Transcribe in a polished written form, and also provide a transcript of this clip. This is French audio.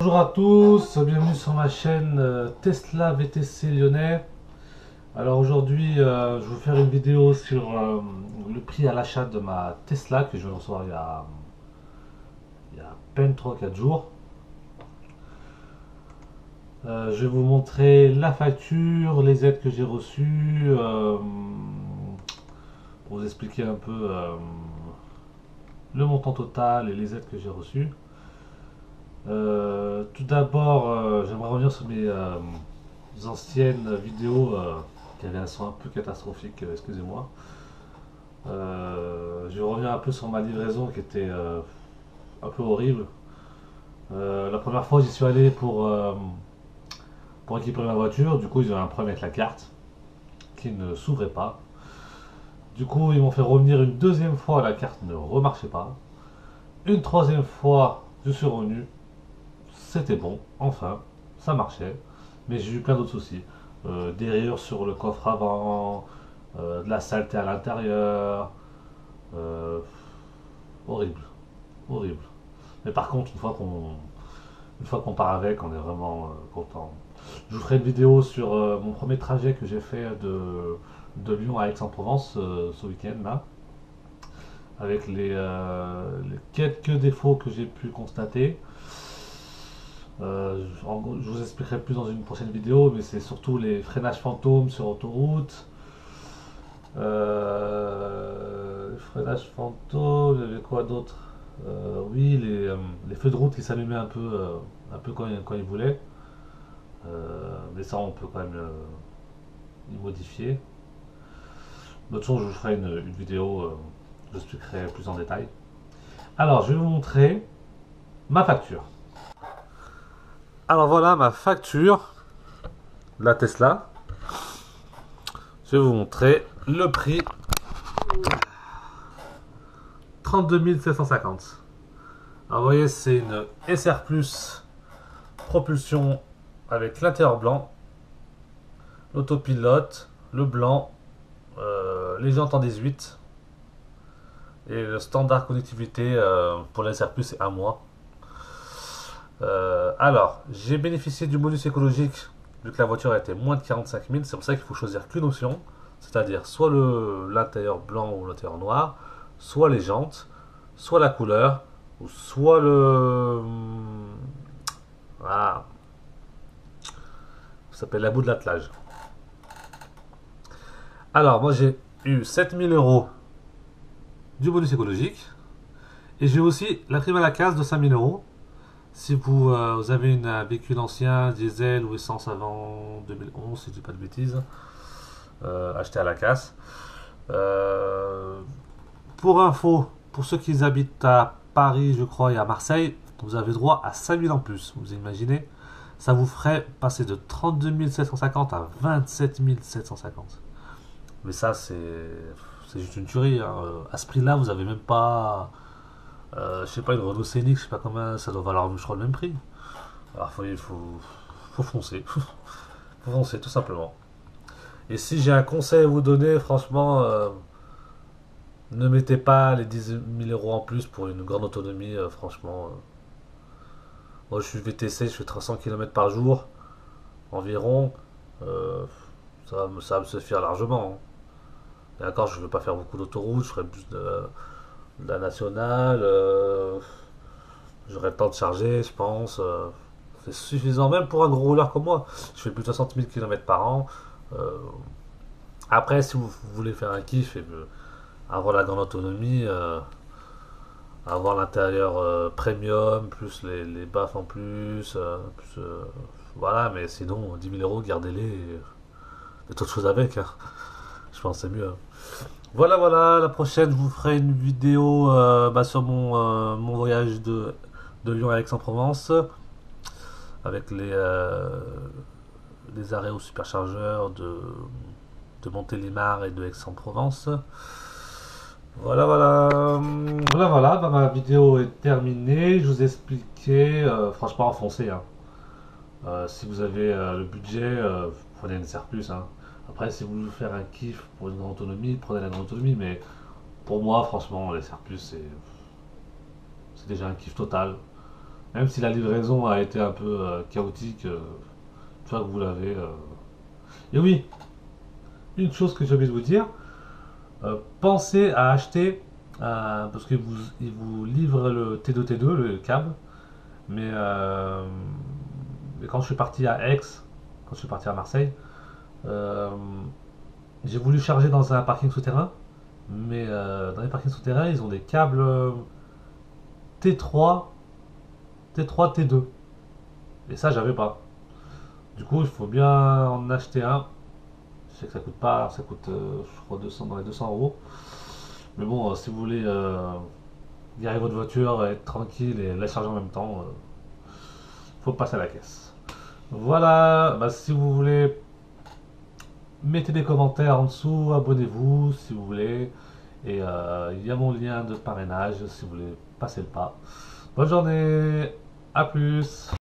Bonjour à tous, bienvenue sur ma chaîne Tesla VTC Lyonnais. Alors aujourd'hui, je vais vous faire une vidéo sur le prix à l'achat de ma Tesla que je vais recevoir il y a à peine 3-4 jours. Je vais vous montrer la facture, les aides que j'ai reçues, pour vous expliquer un peu le montant total et les aides que j'ai reçues. Tout d'abord, j'aimerais revenir sur mes anciennes vidéos qui avaient un son un peu catastrophique, excusez-moi. Je vais revenir un peu sur ma livraison qui était un peu horrible. La première fois, j'y suis allé pour équiper ma voiture. Du coup, ils ont un problème avec la carte qui ne s'ouvrait pas. Du coup, ils m'ont fait revenir une deuxième fois, la carte ne remarchait pas. Une troisième fois, je suis revenu, c'était bon, enfin, ça marchait. Mais j'ai eu plein d'autres soucis. Des rayures sur le coffre avant, de la saleté à l'intérieur. euh, Horrible, horrible. Mais par contre, une fois qu'on part avec, on est vraiment content. Je vous ferai une vidéo sur mon premier trajet que j'ai fait de Lyon à Aix-en-Provence ce week-end là, avec les quelques défauts que j'ai pu constater. En gros, je vous expliquerai plus dans une prochaine vidéo, mais c'est surtout les freinages fantômes sur autoroute. Les freinages fantômes, il y avait quoi d'autre? Oui, les feux de route qui s'allumaient un peu quand ils voulaient. Mais ça, on peut quand même y modifier. De toute façon, je vous ferai une vidéo, je expliquerai plus en détail. Alors, je vais vous montrer ma facture. Alors voilà ma facture de la Tesla. Je vais vous montrer le prix. 32 750. Alors vous voyez, c'est une SR Plus propulsion avec l'intérieur blanc, l'autopilote, le blanc, les jantes en 18 et le standard connectivité pour la SR Plus c'est 1 mois. Alors, j'ai bénéficié du bonus écologique vu que la voiture a été moins de 45 000. C'est pour ça qu'il faut choisir qu'une option, c'est-à-dire soit l'intérieur blanc ou l'intérieur noir, soit les jantes, soit la couleur, ou soit le. Ah, ça s'appelle la bout de l'attelage. Alors, moi j'ai eu 7 000 € du bonus écologique et j'ai aussi la prime à la case de 5 000 € si vous avez un véhicule ancien, diesel ou essence avant 2011, si je dis pas de bêtises, acheté à la casse. Pour info, pour ceux qui habitent à Paris, je crois, et à Marseille, vous avez droit à 5 000 en plus. Vous imaginez? Ça vous ferait passer de 32 750 à 27 750. Mais ça, c'est juste une tuerie, hein. À ce prix-là, vous avez même pas, je sais pas, une Renault Scénic, je sais pas combien, ça doit valoir, je crois, le même prix. Alors, faut foncer. Faut foncer, tout simplement. Et si j'ai un conseil à vous donner, franchement, ne mettez pas les 10 000 € en plus pour une grande autonomie, franchement. Moi, je suis VTC, je fais 300 km par jour environ. euh, ça va me suffire largement, hein. Et encore, je ne veux pas faire beaucoup d'autoroute, je ferai plus de la nationale. J'aurai le temps de charger, je pense. C'est suffisant, même pour un gros rouleur comme moi. Je fais plus de 60 000 km par an. Euh, Après, si vous voulez faire un kiff et avoir la grande autonomie, avoir l'intérieur premium, plus les baffes en plus, voilà, mais sinon, 10 000 €, gardez-les et faites autre chose avec, hein. Je pense que c'est mieux, hein. Voilà, voilà, la prochaine, je vous ferai une vidéo sur mon voyage de Lyon à Aix-en-Provence, avec les arrêts au superchargeur de Montélimar et de Aix-en-Provence. Voilà, voilà. Voilà, voilà, bah, ma vidéo est terminée. Je vous ai expliqué, franchement, foncez, hein. Si vous avez le budget, prenez une SR+, hein. Après, si vous voulez faire un kiff pour une grande autonomie, prenez la grande autonomie. Mais pour moi, franchement, les SR+, c'est déjà un kiff total. Même si la livraison a été un peu chaotique, une fois que vous l'avez. Et oui, une chose que j'ai oublié de vous dire, pensez à acheter, parce qu'ils vous livrent le T2T2, le câble, mais quand je suis parti à Aix, quand je suis parti à Marseille, euh, j'ai voulu charger dans un parking souterrain, mais dans les parkings souterrains, ils ont des câbles T3, T3, T2. Et ça, j'avais pas. Du coup, il faut bien en acheter un. Je sais que ça coûte pas, ça coûte, je crois, 200, dans les 200 euros. Mais bon, si vous voulez garer votre voiture, être tranquille et la charger en même temps, faut passer à la caisse. Voilà, bah, si vous voulez, mettez des commentaires en dessous, abonnez-vous si vous voulez. Et il y a mon lien de parrainage si vous voulez passer le pas. Bonne journée, à plus.